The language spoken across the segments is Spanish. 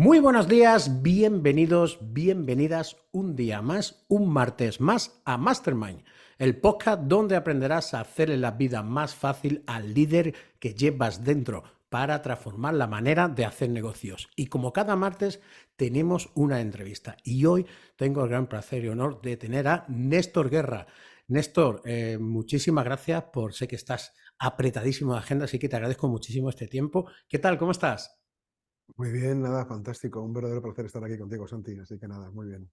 Muy buenos días, bienvenidos, bienvenidas un día más, un martes más a Mastermind, el podcast donde aprenderás a hacerle la vida más fácil al líder que llevas dentro para transformar la manera de hacer negocios. Y como cada martes tenemos una entrevista y hoy tengo el gran placer y honor de tener a Néstor Guerra. Néstor, muchísimas gracias por, sé que estás apretadísimo de agenda, así que te agradezco muchísimo este tiempo. ¿Qué tal? ¿Cómo estás? Muy bien, nada, fantástico. Un verdadero placer estar aquí contigo, Santi. Así que nada, muy bien.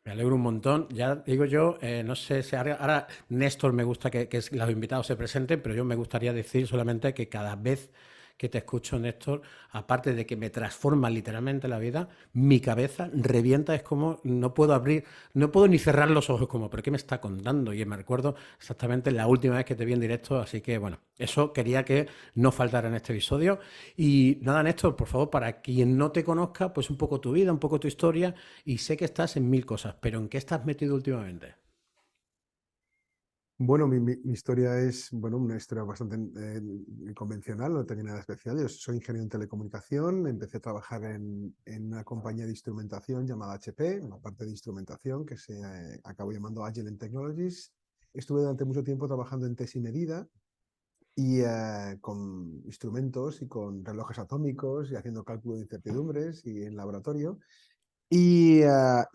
Me alegro un montón. Ya digo yo, no sé si ahora Néstor me gusta que los invitados se presenten, pero yo me gustaría decir solamente que cada vez que te escucho, Néstor, aparte de que me transforma literalmente la vida, mi cabeza revienta, es como no puedo abrir, no puedo ni cerrar los ojos, como, ¿pero qué me está contando? Y me recuerdo exactamente la última vez que te vi en directo, así que bueno, eso quería que no faltara en este episodio. Y nada, Néstor, por favor, para quien no te conozca, pues un poco tu vida, un poco tu historia, y sé que estás en mil cosas, pero ¿en qué estás metido últimamente? Bueno, mi historia es, bueno, una historia bastante convencional, no tenía nada especial. Yo soy ingeniero en telecomunicación, empecé a trabajar en una compañía de instrumentación llamada HP, una parte de instrumentación que se acabó llamando Agile Technologies. Estuve durante mucho tiempo trabajando en test y medida y con instrumentos y con relojes atómicos y haciendo cálculo de incertidumbres y en laboratorio. Y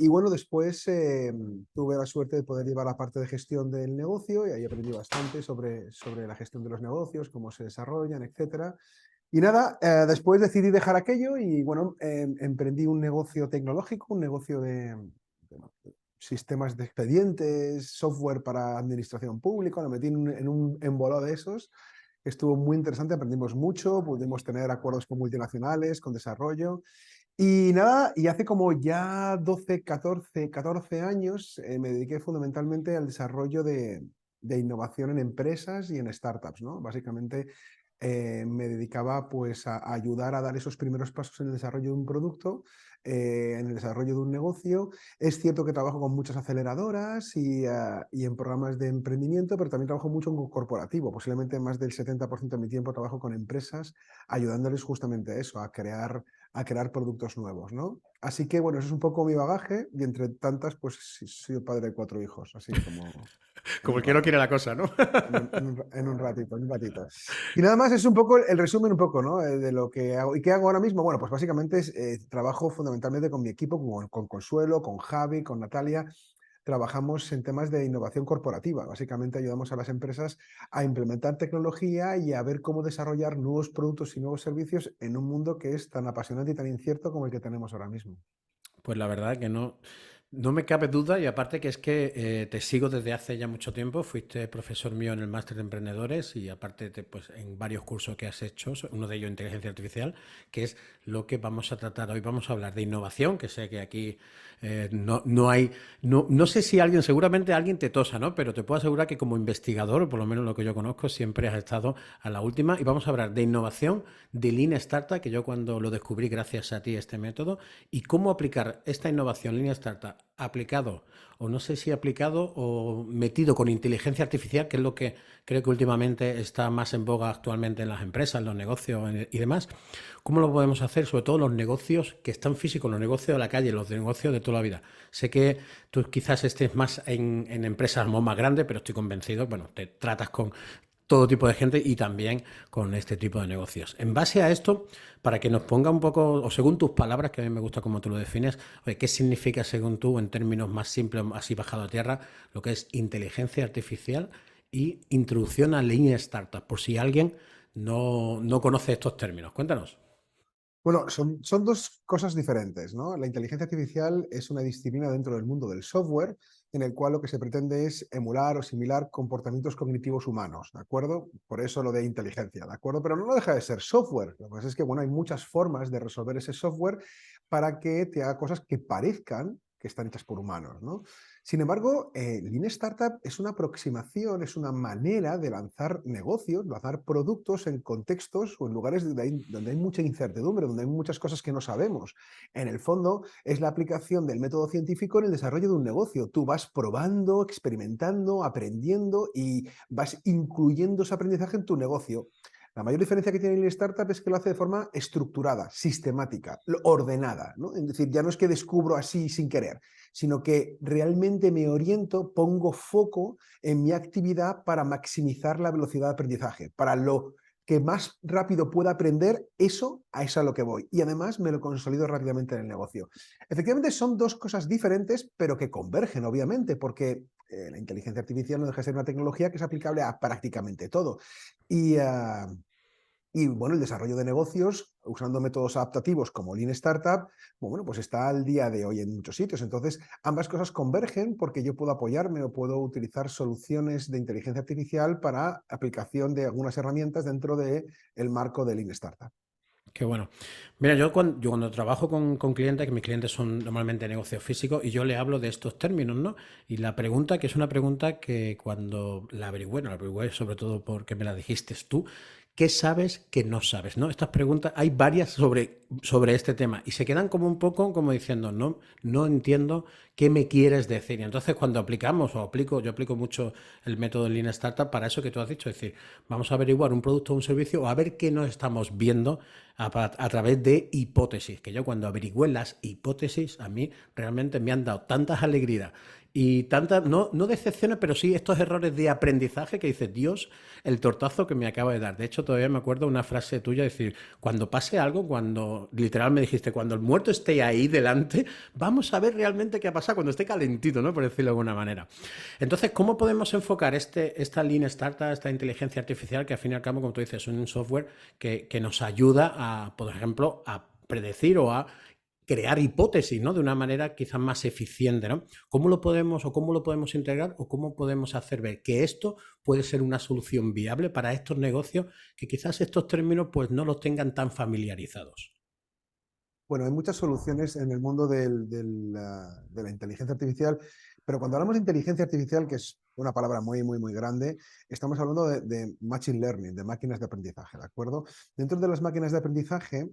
bueno, después tuve la suerte de poder llevar la parte de gestión del negocio y ahí aprendí bastante sobre la gestión de los negocios, cómo se desarrollan, etcétera. Y nada, después decidí dejar aquello y bueno, emprendí un negocio tecnológico, un negocio de sistemas de expedientes, software para administración pública, lo metí en un embolado de esos. Estuvo muy interesante, aprendimos mucho, pudimos tener acuerdos con multinacionales, con desarrollo. Y nada, y hace como ya 12 14 años me dediqué fundamentalmente al desarrollo de innovación en empresas y en startups, ¿no? Básicamente me dedicaba pues a ayudar a dar esos primeros pasos en el desarrollo de un producto, en el desarrollo de un negocio. Es cierto que trabajo con muchas aceleradoras y en programas de emprendimiento, pero también trabajo mucho en corporativo. Posiblemente más del 70% de mi tiempo trabajo con empresas, ayudándoles justamente a eso, a crear productos nuevos, ¿no? Así que bueno, eso es un poco mi bagaje y entre tantas, pues sí, soy el padre de 4 hijos, así como en Como un el que no rato. quiere la cosa, ¿no? En un ratito, en un ratito. Y nada más es un poco el resumen un poco, ¿no? De lo que hago. ¿Y qué hago ahora mismo? Bueno, pues básicamente trabajo fundamentalmente con mi equipo, con Consuelo, con Javi, con Natalia. Trabajamos en temas de innovación corporativa. Básicamente ayudamos a las empresas a implementar tecnología y a ver cómo desarrollar nuevos productos y nuevos servicios en un mundo que es tan apasionante y tan incierto como el que tenemos ahora mismo. Pues la verdad que no, no me cabe duda y aparte que es que te sigo desde hace ya mucho tiempo, fuiste profesor mío en el máster de emprendedores y aparte pues, en varios cursos que has hecho, uno de ellos inteligencia artificial, que es lo que vamos a tratar hoy. Vamos a hablar de innovación, que sé que aquí no hay, no sé si alguien, seguramente alguien te tosa, ¿no? Pero te puedo asegurar que como investigador, o por lo menos lo que yo conozco, siempre has estado a la última y vamos a hablar de innovación, de Lean Startup, que yo cuando lo descubrí gracias a ti este método, y cómo aplicar esta innovación Lean Startup aplicado, o no sé si aplicado o metido con inteligencia artificial, que es lo que creo que últimamente está más en boga actualmente en las empresas, en los negocios y demás. ¿Cómo lo podemos hacer? Sobre todo los negocios que están físicos, los negocios de la calle, los negocios de toda la vida. Sé que tú quizás estés más en empresas más grandes, pero estoy convencido, bueno, te tratas con todo tipo de gente y también con este tipo de negocios. En base a esto, para que nos ponga un poco, o según tus palabras, que a mí me gusta cómo tú lo defines, oye, ¿qué significa según tú, en términos más simples, así bajado a tierra, lo que es inteligencia artificial y introducción a Lean Startup? Por si alguien no conoce estos términos. Cuéntanos. Bueno, son dos cosas diferentes, ¿no? La inteligencia artificial es una disciplina dentro del mundo del software en el cual lo que se pretende es emular o similar comportamientos cognitivos humanos, ¿de acuerdo? Por eso lo de inteligencia, ¿de acuerdo? Pero no deja de ser software. Lo que pasa es que, bueno, hay muchas formas de resolver ese software para que te haga cosas que parezcan que están hechas por humanos, ¿no? Sin embargo, Lean Startup es una aproximación, es una manera de lanzar negocios, lanzar productos en contextos o en lugares donde hay mucha incertidumbre, donde hay muchas cosas que no sabemos. En el fondo, es la aplicación del método científico en el desarrollo de un negocio. Tú vas probando, experimentando, aprendiendo y vas incluyendo ese aprendizaje en tu negocio. La mayor diferencia que tiene Lean Startup es que lo hace de forma estructurada, sistemática, ordenada, ¿no? Es decir, ya no es que descubro así sin querer, sino que realmente me oriento, pongo foco en mi actividad para maximizar la velocidad de aprendizaje, para lo que más rápido pueda aprender, eso a eso a lo que voy. Y además me lo consolido rápidamente en el negocio. Efectivamente son dos cosas diferentes, pero que convergen, obviamente, porque la inteligencia artificial no deja de ser una tecnología que es aplicable a prácticamente todo. Y, y bueno, el desarrollo de negocios usando métodos adaptativos como Lean Startup, bueno, pues está al día de hoy en muchos sitios. Entonces, ambas cosas convergen porque yo puedo apoyarme o puedo utilizar soluciones de inteligencia artificial para aplicación de algunas herramientas dentro del marco de Lean Startup. Qué bueno. Mira, yo cuando trabajo con clientes, que mis clientes son normalmente negocios físicos, y yo le hablo de estos términos, ¿no? Y la pregunta, que es una pregunta que cuando la averigüé sobre todo porque me la dijiste tú, ¿qué sabes que no sabes? ¿No? Estas preguntas, hay varias sobre este tema y se quedan como un poco como diciendo, no, no entiendo qué me quieres decir. Y entonces cuando aplicamos, yo aplico mucho el método de Lean Startup para eso que tú has dicho, es decir, vamos a averiguar un producto o un servicio o a ver qué nos estamos viendo a través de hipótesis, que yo cuando averigüé las hipótesis, a mí realmente me han dado tantas alegrías y tantas, no, no decepciones, pero sí estos errores de aprendizaje que dices, Dios, el tortazo que me acaba de dar. De hecho, todavía me acuerdo una frase tuya, decir, cuando pase algo, cuando literal me dijiste, cuando el muerto esté ahí delante, vamos a ver realmente qué ha pasado, cuando esté calentito, ¿no? Por decirlo de alguna manera. Entonces, ¿cómo podemos enfocar esta Lean Startup, esta inteligencia artificial, que al fin y al cabo, como tú dices, es un software que nos ayuda a, por ejemplo, a predecir o a crear hipótesis, ¿no? De una manera quizás más eficiente, ¿no? ¿Cómo lo podemos o cómo lo podemos integrar o cómo podemos hacer ver que esto puede ser una solución viable para estos negocios que quizás estos términos pues no los tengan tan familiarizados? Bueno, hay muchas soluciones en el mundo de la inteligencia artificial, pero cuando hablamos de inteligencia artificial, que es una palabra muy, muy, muy grande, estamos hablando de machine learning, de máquinas de aprendizaje, ¿de acuerdo? Dentro de las máquinas de aprendizaje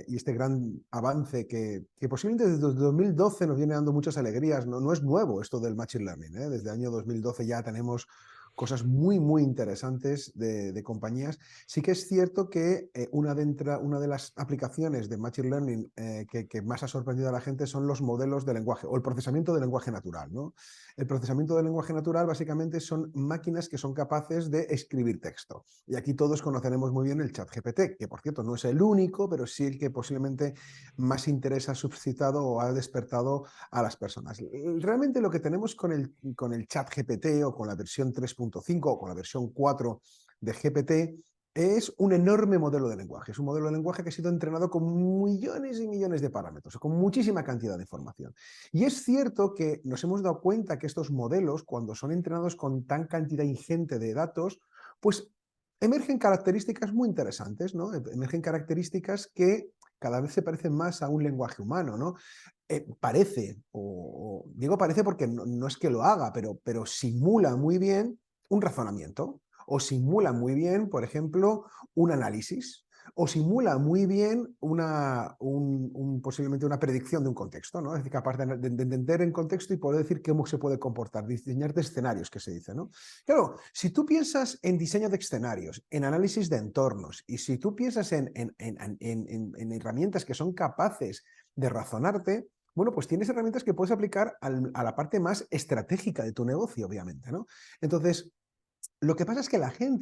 y este gran avance que posiblemente desde 2012 nos viene dando muchas alegrías, no, no es nuevo esto del machine learning, ¿eh? Desde el año 2012 ya tenemos cosas muy, muy interesantes de compañías. Sí que es cierto que una de las aplicaciones de Machine Learning que más ha sorprendido a la gente son los modelos de lenguaje o el procesamiento de lenguaje natural, ¿no? El procesamiento de lenguaje natural básicamente son máquinas que son capaces de escribir texto. Y aquí todos conoceremos muy bien el ChatGPT, que por cierto no es el único, pero sí el que posiblemente más interés ha suscitado o ha despertado a las personas. Realmente lo que tenemos con el ChatGPT o con la versión 3.5 o con la versión 4 de GPT es un enorme modelo de lenguaje. Es un modelo de lenguaje que ha sido entrenado con millones y millones de parámetros, con muchísima cantidad de información. Y es cierto que nos hemos dado cuenta que estos modelos, cuando son entrenados con tan cantidad ingente de datos, pues emergen características muy interesantes, ¿no? Emergen características que cada vez se parecen más a un lenguaje humano, ¿no? Parece, o digo parece porque no, no es que lo haga, pero simula muy bien un razonamiento, o simula muy bien, por ejemplo, un análisis, o simula muy bien posiblemente una predicción de un contexto, ¿no? Es decir, capaz de entender en contexto y poder decir cómo se puede comportar, diseñar de escenarios, que se dice, ¿no? Claro, si tú piensas en diseño de escenarios, en análisis de entornos, y si tú piensas en herramientas que son capaces de razonarte, bueno, pues tienes herramientas que puedes aplicar a la parte más estratégica de tu negocio, obviamente, ¿no? Entonces, lo que pasa es que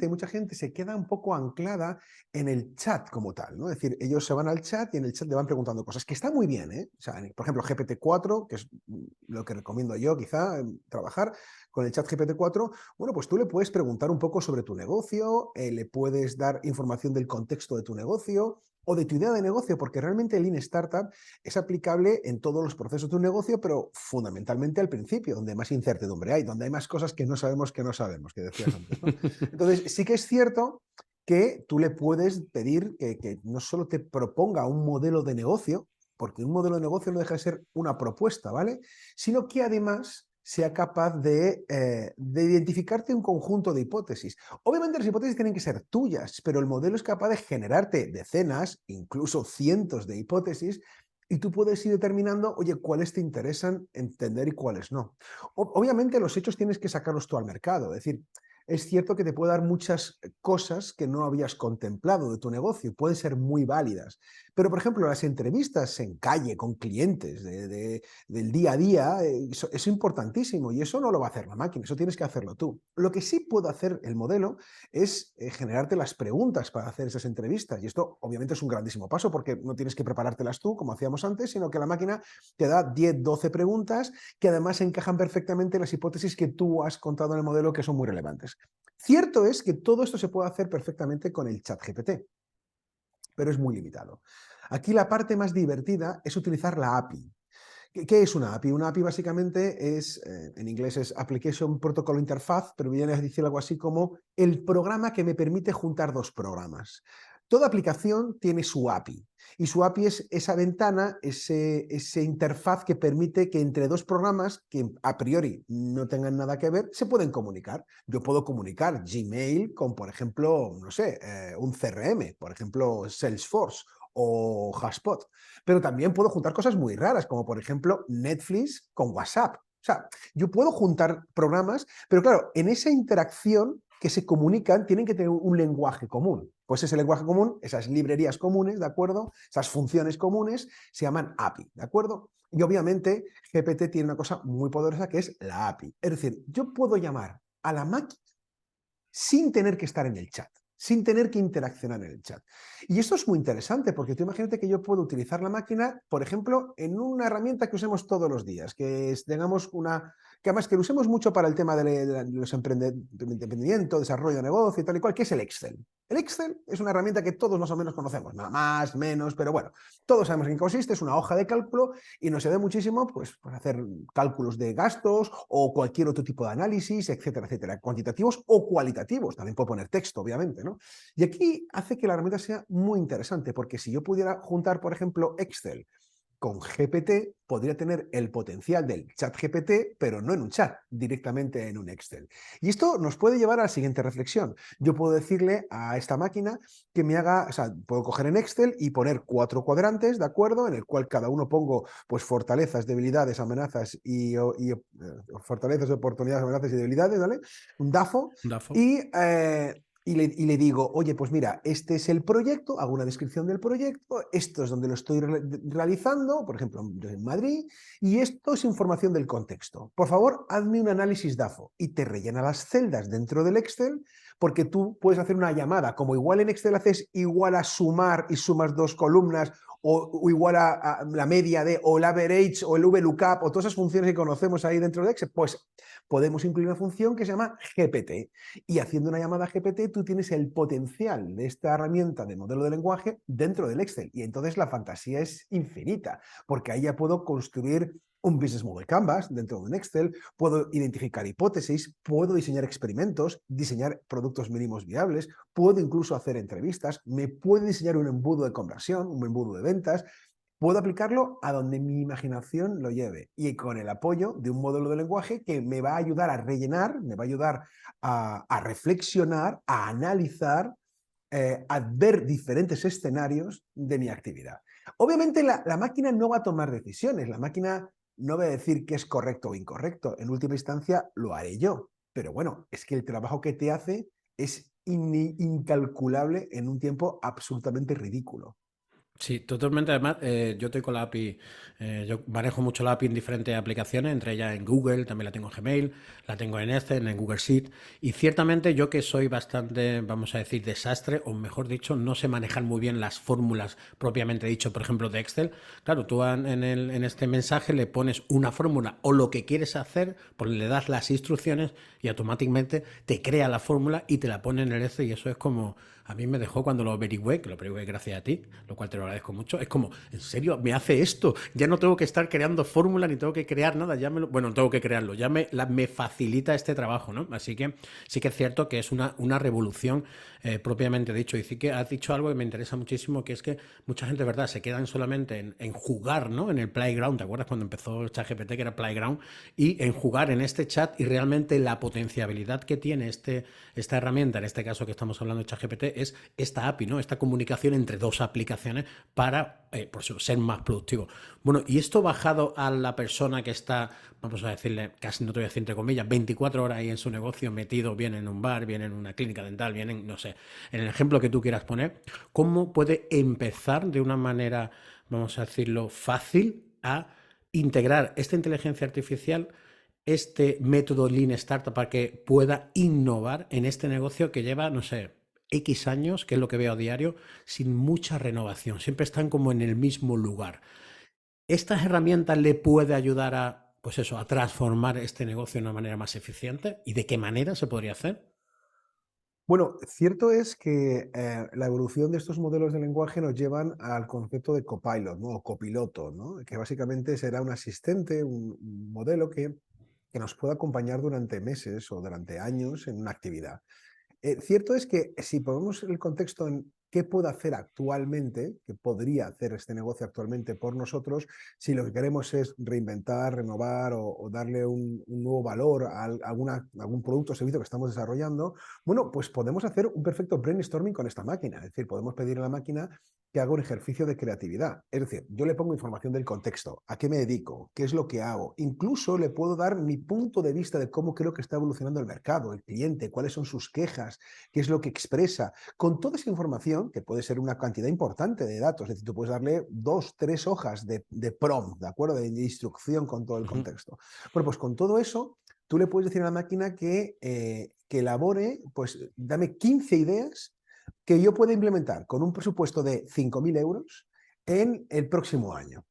mucha gente se queda un poco anclada en el chat como tal, ¿no? Es decir, ellos se van al chat y en el chat le van preguntando cosas, que está muy bien, ¿eh? O sea, por ejemplo, GPT-4, que es lo que recomiendo yo quizá trabajar con el chat GPT-4, bueno, pues tú le puedes preguntar un poco sobre tu negocio, le puedes dar información del contexto de tu negocio o de tu idea de negocio, porque realmente el Lean Startup es aplicable en todos los procesos de un negocio, pero fundamentalmente al principio, donde más incertidumbre hay, donde hay más cosas que no sabemos, que decías antes, ¿no? Entonces, sí que es cierto que tú le puedes pedir que no solo te proponga un modelo de negocio, porque un modelo de negocio no deja de ser una propuesta, ¿vale? Sino que además sea capaz de identificarte un conjunto de hipótesis. Obviamente las hipótesis tienen que ser tuyas, pero el modelo es capaz de generarte decenas, incluso cientos de hipótesis y tú puedes ir determinando, oye, cuáles te interesan entender y cuáles no. Obviamente los hechos tienes que sacarlos tú al mercado, es decir, es cierto que te puede dar muchas cosas que no habías contemplado de tu negocio y pueden ser muy válidas. Pero, por ejemplo, las entrevistas en calle con clientes del día a día, eso es importantísimo y eso no lo va a hacer la máquina, eso tienes que hacerlo tú. Lo que sí puede hacer el modelo es generarte las preguntas para hacer esas entrevistas y esto obviamente es un grandísimo paso porque no tienes que preparártelas tú como hacíamos antes, sino que la máquina te da 10, 12 preguntas que además encajan perfectamente en las hipótesis que tú has contado en el modelo que son muy relevantes. Cierto es que todo esto se puede hacer perfectamente con el ChatGPT, pero es muy limitado. Aquí la parte más divertida es utilizar la API. ¿Qué es una API? Una API básicamente es, en inglés es Application Protocol Interface, pero viene a decir algo así como el programa que me permite juntar dos programas. Toda aplicación tiene su API y su API es esa ventana, ese interfaz que permite que entre dos programas que a priori no tengan nada que ver, se pueden comunicar. Yo puedo comunicar Gmail con, por ejemplo, no sé, un CRM, por ejemplo, Salesforce o HubSpot. Pero también puedo juntar cosas muy raras, como por ejemplo Netflix con WhatsApp. O sea, yo puedo juntar programas, pero claro, en esa interacción que se comunican tienen que tener un lenguaje común. Pues ese lenguaje común, esas librerías comunes, ¿de acuerdo? Esas funciones comunes se llaman API, ¿de acuerdo? Y obviamente GPT tiene una cosa muy poderosa que es la API. Es decir, yo puedo llamar a la máquina sin tener que estar en el chat, sin tener que interaccionar en el chat. Y esto es muy interesante porque tú imagínate que yo puedo utilizar la máquina, por ejemplo, en una herramienta que usemos todos los días, tengamos una, que además que lo usemos mucho para el tema de los emprendimiento, desarrollo de negocio y tal y cual, que es el Excel. El Excel es una herramienta que todos más o menos conocemos, nada más, menos, pero bueno, todos sabemos en qué consiste, es una hoja de cálculo y nos sirve muchísimo pues, para hacer cálculos de gastos o cualquier otro tipo de análisis, etcétera, etcétera, cuantitativos o cualitativos, también puedo poner texto, obviamente, ¿no? Y aquí hace que la herramienta sea muy interesante, porque si yo pudiera juntar, por ejemplo, Excel con GPT, podría tener el potencial del chat GPT, pero no en un chat, directamente en un Excel. Y esto nos puede llevar a la siguiente reflexión. Yo puedo decirle a esta máquina que me haga, o sea, puedo coger en Excel y poner 4 cuadrantes, ¿de acuerdo? En el cual cada uno pongo, pues, fortalezas, debilidades, amenazas fortalezas, oportunidades, amenazas y debilidades, ¿vale? Un DAFO. Dafo. Y y le digo, oye, pues mira, este es el proyecto, hago una descripción del proyecto, esto es donde lo estoy realizando, por ejemplo, en Madrid, y esto es información del contexto. Por favor, hazme un análisis DAFO y te rellena las celdas dentro del Excel, porque tú puedes hacer una llamada, como igual en Excel haces igual a sumar y sumas dos columnas, o igual a la media de, o el average, o el VLOOKUP, o todas esas funciones que conocemos ahí dentro de Excel, pues podemos incluir una función que se llama GPT. Y haciendo una llamada GPT, tú tienes el potencial de esta herramienta de modelo de lenguaje dentro del Excel. Y entonces la fantasía es infinita, porque ahí ya puedo construir un Business Model Canvas dentro de un Excel, puedo identificar hipótesis, puedo diseñar experimentos, diseñar productos mínimos viables, puedo incluso hacer entrevistas, me puedo diseñar un embudo de conversión, un embudo de ventas, puedo aplicarlo a donde mi imaginación lo lleve y con el apoyo de un modelo de lenguaje que me va a ayudar a rellenar, me va a ayudar a reflexionar, a analizar, a ver diferentes escenarios de mi actividad. Obviamente la máquina no va a tomar decisiones, la máquina no va a decir qué es correcto o incorrecto, en última instancia lo haré yo, pero bueno, es que el trabajo que te hace es incalculable en un tiempo absolutamente ridículo. Sí, totalmente. Además, yo estoy con la API, yo manejo mucho la API en diferentes aplicaciones, entre ellas en Google, también la tengo en Gmail, la tengo en Excel, en Google Sheet, y ciertamente yo que soy bastante, vamos a decir, desastre, o mejor dicho, no sé manejar muy bien las fórmulas propiamente dicho, por ejemplo, de Excel. Claro, tú en este mensaje le pones una fórmula o lo que quieres hacer, pues le das las instrucciones y automáticamente te crea la fórmula y te la pone en el Excel, y eso es como a mí me dejó cuando lo averigüé, que lo averigüé gracias a ti, lo cual te lo agradezco mucho. Es como, ¿en serio? ¿Me hace esto? Ya no tengo que estar creando fórmula ni tengo que crear nada. Bueno, no tengo que crearlo. Ya me facilita este trabajo, ¿no? Así que sí que es cierto que es una revolución propiamente dicho. Y sí que has dicho algo que me interesa muchísimo, que es que mucha gente, ¿verdad?, se quedan solamente en jugar, ¿no? En el playground. ¿Te acuerdas cuando empezó el ChatGPT, que era playground? Y en jugar en este chat y realmente la potenciabilidad que tiene esta herramienta, en este caso que estamos hablando de ChatGPT, permite es esta API, ¿no? Esta comunicación entre dos aplicaciones para por eso, ser más productivo. Bueno, y esto bajado a la persona que está, vamos a decirle, casi no te voy a decir entre comillas, 24 horas ahí en su negocio, metido bien en un bar, bien en una clínica dental, bien en, no sé, en el ejemplo que tú quieras poner, ¿cómo puede empezar de una manera, vamos a decirlo, fácil a integrar esta inteligencia artificial, este método Lean Startup para que pueda innovar en este negocio que lleva, no sé, X años, que es lo que veo a diario, sin mucha renovación? Siempre están como en el mismo lugar. ¿Estas herramientas le puede ayudar a, pues eso, a transformar este negocio de una manera más eficiente? ¿Y de qué manera se podría hacer? Bueno, cierto es que la evolución de estos modelos de lenguaje nos llevan al concepto de copilot, ¿no? O copiloto, ¿no? Que básicamente será un asistente, un modelo que nos pueda acompañar durante meses o durante años en una actividad. Cierto es que si ponemos el contexto en qué puede hacer actualmente, qué podría hacer este negocio actualmente por nosotros, si lo que queremos es reinventar, renovar o darle un nuevo valor a algún producto o servicio que estamos desarrollando, bueno, pues podemos hacer un perfecto brainstorming con esta máquina. Es decir, podemos pedir a la máquina que haga un ejercicio de creatividad. Es decir, yo le pongo información del contexto, a qué me dedico, qué es lo que hago. Incluso le puedo dar mi punto de vista de cómo creo que está evolucionando el mercado, el cliente, cuáles son sus quejas, qué es lo que expresa. Con toda esa información, que puede ser una cantidad importante de datos, es decir, tú puedes darle 2, 3 hojas de prompt, ¿de acuerdo? De instrucción con todo el Ujú. contexto. Bueno, pues con todo eso, tú le puedes decir a la máquina que elabore, pues dame 15 ideas que yo pueda implementar con un presupuesto de 5.000 euros en el próximo año.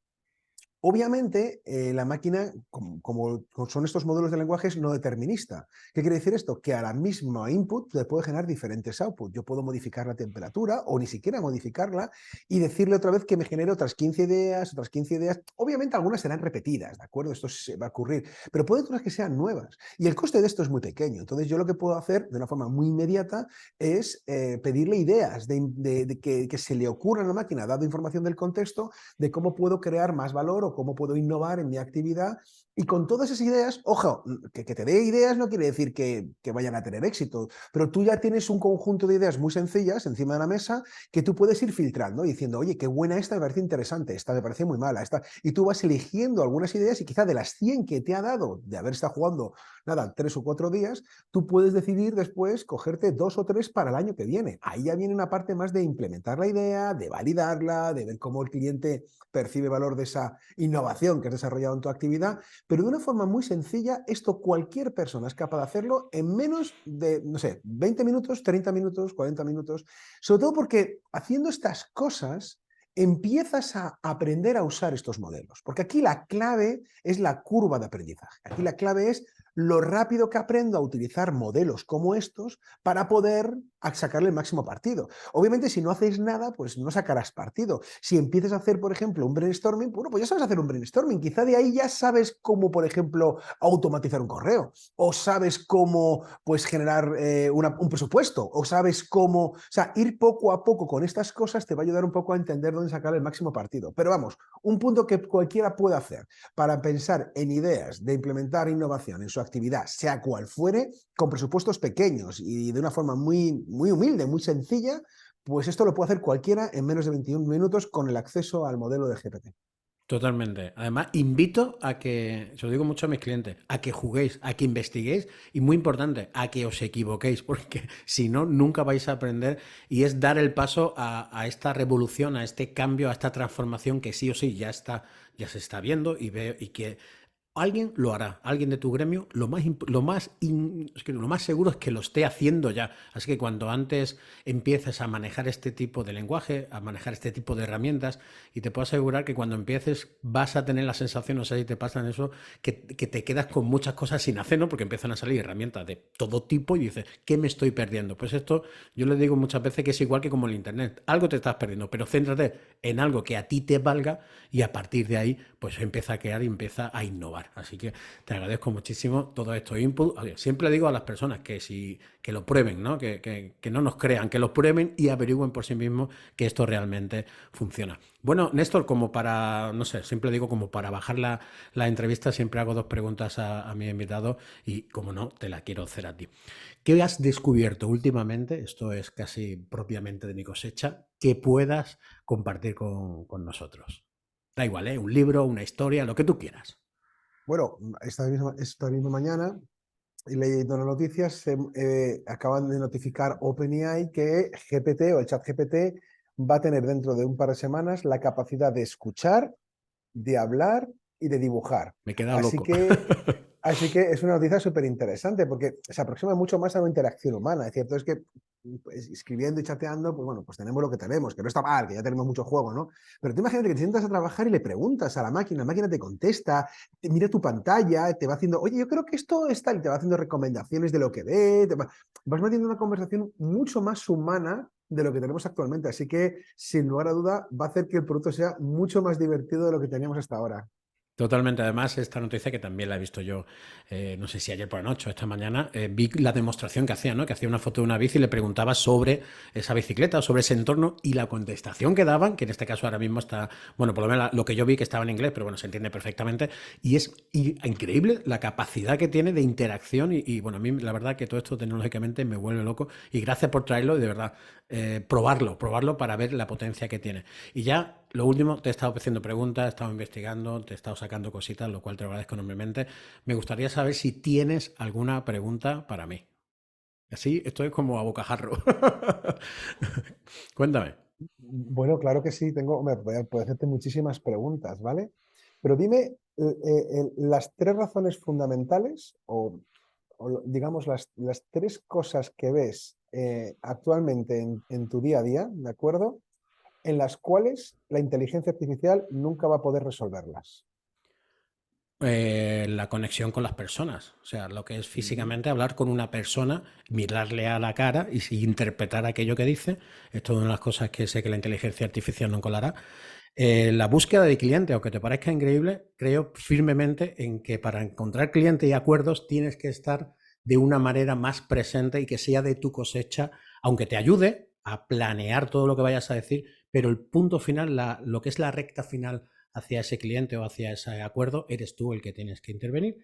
Obviamente, la máquina, como son estos modelos de lenguajes no determinista. ¿Qué quiere decir esto? Que a la misma input le puede generar diferentes outputs. Yo puedo modificar la temperatura o ni siquiera modificarla y decirle otra vez que me genere otras 15 ideas, otras 15 ideas. Obviamente algunas serán repetidas, ¿de acuerdo? Esto se va a ocurrir, pero puede otras que sean nuevas. Y el coste de esto es muy pequeño. Entonces yo lo que puedo hacer de una forma muy inmediata es pedirle ideas de que se le ocurran a la máquina, dado información del contexto, de cómo puedo crear más valor o cómo puedo innovar en mi actividad. Y con todas esas ideas, ojo, que te dé ideas no quiere decir que vayan a tener éxito, pero tú ya tienes un conjunto de ideas muy sencillas encima de la mesa que tú puedes ir filtrando y diciendo, oye, qué buena esta, me parece interesante, esta me parece muy mala, esta. Y tú vas eligiendo algunas ideas y quizá de las 100 que te ha dado de haber estado jugando, nada, 3 o 4 días, tú puedes decidir después cogerte 2 o 3 para el año que viene. Ahí ya viene una parte más de implementar la idea, de validarla, de ver cómo el cliente percibe valor de esa innovación que has desarrollado en tu actividad, pero de una forma muy sencilla, esto cualquier persona es capaz de hacerlo en menos de, no sé, 20 minutos, 30 minutos, 40 minutos, sobre todo porque haciendo estas cosas empiezas a aprender a usar estos modelos, porque aquí la clave es la curva de aprendizaje, aquí la clave es lo rápido que aprendo a utilizar modelos como estos para poder sacarle el máximo partido. Obviamente, si no haces nada, pues no sacarás partido. Si empiezas a hacer, por ejemplo, un brainstorming, bueno, pues ya sabes hacer un brainstorming. Quizá de ahí ya sabes cómo, por ejemplo, automatizar un correo, o sabes cómo, pues, generar un presupuesto, o sabes cómo, o sea, ir poco a poco con estas cosas te va a ayudar un poco a entender dónde sacar el máximo partido. Pero vamos, un punto que cualquiera puede hacer para pensar en ideas de implementar innovación en su actividad, sea cual fuere, con presupuestos pequeños y de una forma muy humilde, muy sencilla, pues esto lo puede hacer cualquiera en menos de 21 minutos con el acceso al modelo de GPT. Totalmente. Además, invito a que, se lo digo mucho a mis clientes, a que juguéis, a que investiguéis y muy importante, a que os equivoquéis, porque si no, nunca vais a aprender y es dar el paso a esta revolución, a este cambio, a esta transformación que sí o sí ya está, ya se está viendo y veo y que alguien lo hará, alguien de tu gremio, es que lo más seguro es que lo esté haciendo ya. Así que cuando antes empieces a manejar este tipo de lenguaje, a manejar este tipo de herramientas, y te puedo asegurar que cuando empieces vas a tener la sensación, no sé si te pasa en eso, que te quedas con muchas cosas sin hacer, ¿no? Porque empiezan a salir herramientas de todo tipo y dices, ¿qué me estoy perdiendo? Pues esto yo les digo muchas veces que es igual que como el Internet. Algo te estás perdiendo, pero céntrate en algo que a ti te valga y a partir de ahí pues empieza a crear y empieza a innovar. triunfar. Así que te agradezco muchísimo todos estos inputs. Oye, siempre digo a las personas que lo prueben, ¿no? Que no nos crean, que lo prueben y averigüen por sí mismos que esto realmente funciona. Bueno, Néstor, como para, no sé, siempre digo como para bajar la entrevista, siempre hago dos preguntas a mi invitado y, como no, te la quiero hacer a ti. ¿Qué has descubierto últimamente? Esto es casi propiamente de mi cosecha, que puedas compartir con nosotros. Da igual, ¿eh? Un libro, una historia, lo que tú quieras. Bueno, esta misma mañana y leyendo las noticias, acaban de notificar OpenAI que GPT o el chat GPT va a tener dentro de un par de semanas la capacidad de escuchar, de hablar y de dibujar. Me he quedado Así loco. que, así que es una noticia súper interesante porque se aproxima mucho más a una interacción humana. Es cierto, es que pues, escribiendo y chateando, pues bueno, pues tenemos lo que tenemos, que no está mal, que ya tenemos mucho juego, ¿no? Pero tú imagínate que te sientas a trabajar y le preguntas a la máquina te contesta, te mira tu pantalla, te va haciendo, oye, yo creo que esto es tal, y te va haciendo recomendaciones de lo que ve, vas metiendo una conversación mucho más humana de lo que tenemos actualmente. Así que, sin lugar a duda, va a hacer que el producto sea mucho más divertido de lo que teníamos hasta ahora. Totalmente. Además, esta noticia que también la he visto yo, no sé si ayer por la noche o esta mañana, vi la demostración que hacía, ¿no? Que hacía una foto de una bici y le preguntaba sobre esa bicicleta o sobre ese entorno y la contestación que daban, que en este caso ahora mismo está, bueno, por lo menos lo que yo vi que estaba en inglés, pero bueno, se entiende perfectamente. Y es increíble la capacidad que tiene de interacción y, bueno, a mí la verdad que todo esto tecnológicamente me vuelve loco y gracias por traerlo y de verdad, probarlo para ver la potencia que tiene. Y ya, lo último, te he estado haciendo preguntas, he estado investigando, te he estado sacando cositas, lo cual te lo agradezco enormemente. Me gustaría saber si tienes alguna pregunta para mí. Así, esto es como a bocajarro. Cuéntame. Bueno, claro que sí, hombre, puedo hacerte muchísimas preguntas, ¿vale? Pero dime las tres razones fundamentales digamos las tres cosas que ves actualmente en tu día a día, ¿de acuerdo? En las cuales la inteligencia artificial nunca va a poder resolverlas. La conexión con las personas, o sea, lo que es Ujú. físicamente hablar con una persona, mirarle a la cara y si interpretar aquello que dice. Esto es una de las cosas que sé que la inteligencia artificial no colará. La búsqueda de clientes, aunque te parezca increíble, creo firmemente en que para encontrar clientes y acuerdos tienes que estar de una manera más presente y que sea de tu cosecha, aunque te ayude a planear todo lo que vayas a decir, pero el punto final, lo que es la recta final hacia ese cliente o hacia ese acuerdo, eres tú el que tienes que intervenir.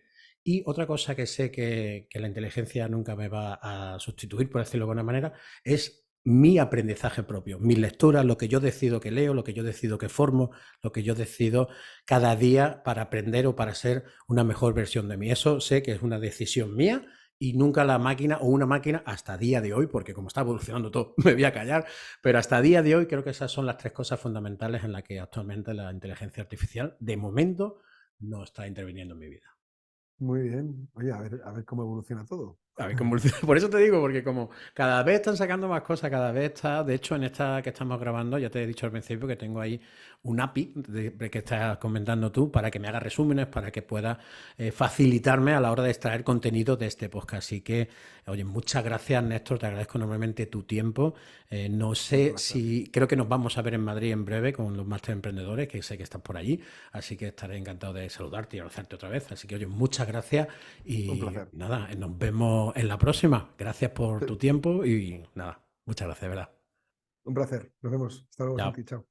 Y otra cosa que sé que la inteligencia nunca me va a sustituir, por decirlo de alguna manera, es mi aprendizaje propio, mis lecturas, lo que yo decido que leo, lo que yo decido que formo, lo que yo decido cada día para aprender o para ser una mejor versión de mí. Eso sé que es una decisión mía y nunca la máquina o una máquina hasta día de hoy, porque como está evolucionando todo, me voy a callar, pero hasta día de hoy creo que esas son las tres cosas fundamentales en las que actualmente la inteligencia artificial de momento no está interviniendo en mi vida. Muy bien. Oye, a ver cómo evoluciona todo. A ver, por eso te digo, porque como cada vez están sacando más cosas, cada vez está, de hecho en esta que estamos grabando, ya te he dicho al principio que tengo ahí un API que estás comentando tú para que me haga resúmenes, para que pueda facilitarme a la hora de extraer contenido de este podcast. Así que, oye, muchas gracias Néstor, te agradezco enormemente tu tiempo. No Un sé placer. si, creo que nos vamos a ver en Madrid en breve con los Máster Emprendedores, que sé que estás por allí, así que estaré encantado de saludarte y abrazarte otra vez. Así que, oye, muchas gracias Un y placer. nada, nos vemos en la próxima. Gracias por tu tiempo y nada, muchas gracias, ¿verdad? Un placer. Nos vemos. Hasta luego, Chao. Santi. Chao.